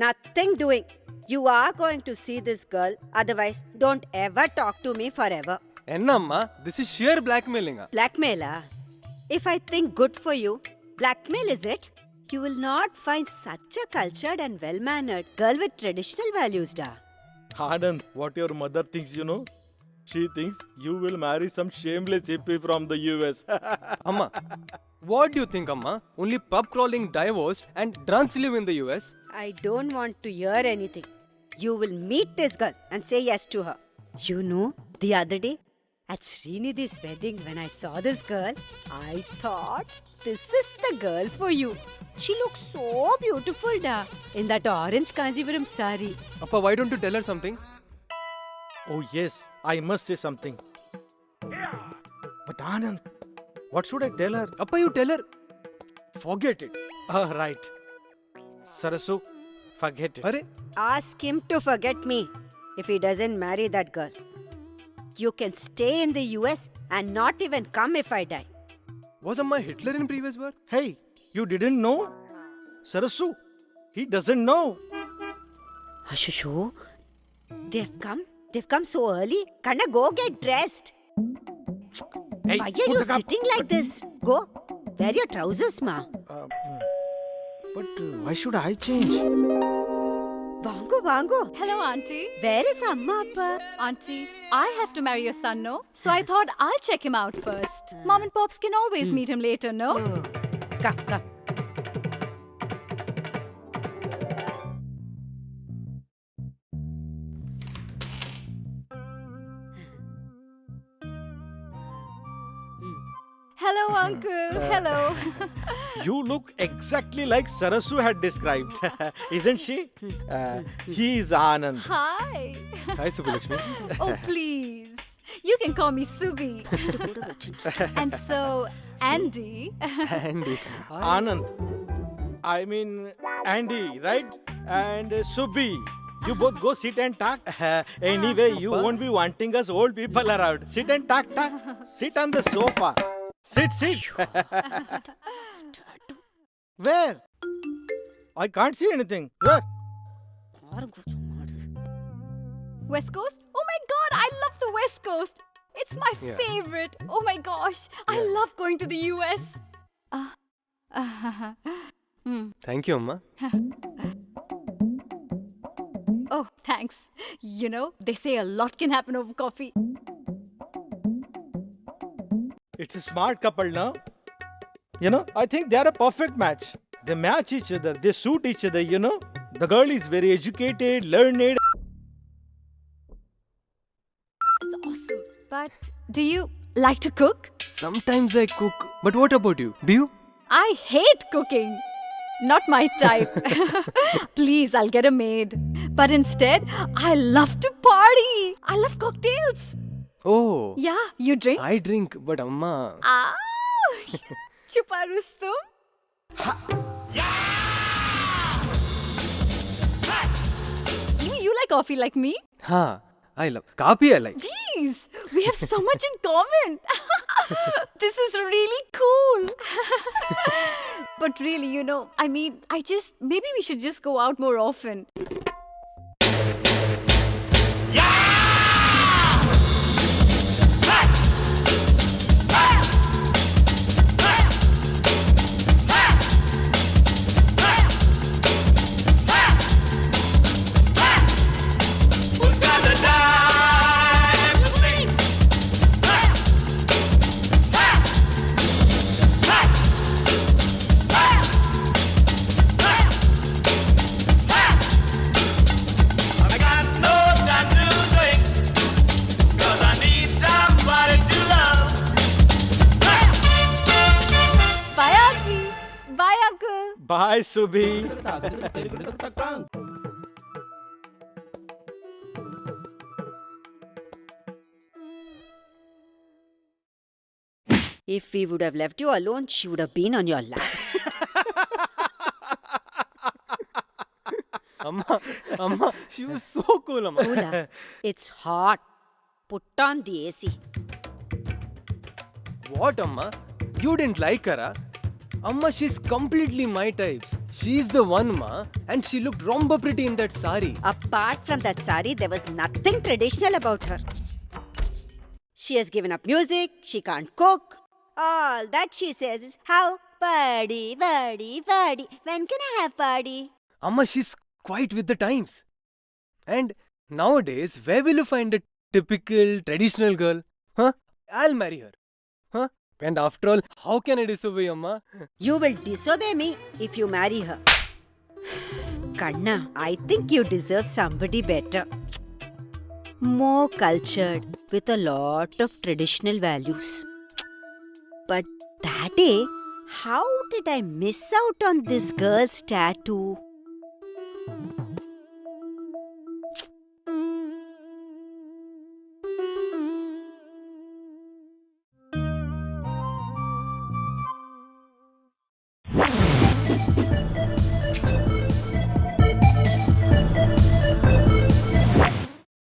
Nothing doing. You are going to see this girl. Otherwise, don't ever talk to me forever. Ennamma, this is sheer blackmailing. Blackmailer? If I think good for you, blackmail is it? You will not find such a cultured and well-mannered girl with traditional values, da. Anand, what your mother thinks, you know? She thinks you will marry some shameless hippie from the US. Amma, what do you think, Amma? Only pub crawling divorced and drunks live in the US? I don't want to hear anything. You will meet this girl and say yes to her. You know, the other day at Srinidhi's wedding, when I saw this girl, I thought, this is the girl for you. She looks so beautiful, da, in that orange Kanjivaram sari. Appa, why don't you tell her something? Oh yes, I must say something. But Anand, what should I tell her? Appa, you tell her. Forget it. Right. Sarasu, forget it. Arey, Ask him to forget me if he doesn't marry that girl. You can stay in the US and not even come if I die. was Amma Hitler in previous birth? Hey, you didn't know? Sarasu, he doesn't know. Ashushu, they've come? They've come so early? Kanna, go get dressed. Hey, Why are put you the cup. sitting like this? Go. Wear your trousers, ma. But why should I change? Vango, Vango. Hello, Auntie. Where is Amma Appa? Auntie, I have to marry your son, no? So I thought I'll check him out first. Mom and Pops can always meet him later, no? Come, come. Hello, Uncle. Hello. You look exactly like Sarasu had described, isn't she? He is Anand. Hi. Hi, Subbalakshmi. Oh, please. You can call me Subi. And so, Andy. Andy. Anand. I mean Andy, right? And Subbi. You both go sit and talk. Anyway, you won't be wanting us old people around. Sit and talk. Sit on the sofa. Sit. Where? I can't see anything. Where? West Coast? Oh my god, I love the West Coast. It's my Yeah. favorite. Oh my gosh, I love going to the US. Thank you, Amma. Oh, thanks. You know, they say a lot can happen over coffee. It's a smart couple now. You know, I think they are a perfect match. They match each other. They suit each other, you know. The girl is very educated, learned. It's awesome. But do you like to cook? Sometimes I cook. But what about you? Do you? I hate cooking. Not my type. Please, I'll get a maid. But instead, I love to party. I love cocktails. Oh. Yeah, you drink? I drink, but Amma. Ah, Chupa Rustum. You like coffee like me? Ha. I love. Kapi I like. Jeez, we have so much in common. This is really cool. But really, you know, I mean, maybe we should just go out more often. Bye, Auntie. Bye, Uncle. Bye, Subhi. If we would have left you alone, she would have been on your lap. Amma, she was so cool, Amma. Poola, it's hot. Put on the AC. What, Amma? You didn't like her, huh? Amma, she's completely my types. She's the one, ma, and she looked romba pretty in that sari. Apart from that sari, there was nothing traditional about her. She has given up music, she can't cook. All that she says is, how? Party, party, party. When can I have party? Amma, she's quite with the times. And nowadays, where will you find a typical traditional girl? Huh? I'll marry her. Huh? And after all, how can I disobey, Amma? You will disobey me if you marry her. Kanna, I think you deserve somebody better. More cultured, with a lot of traditional values. But that day, how did I miss out on this girl's tattoo?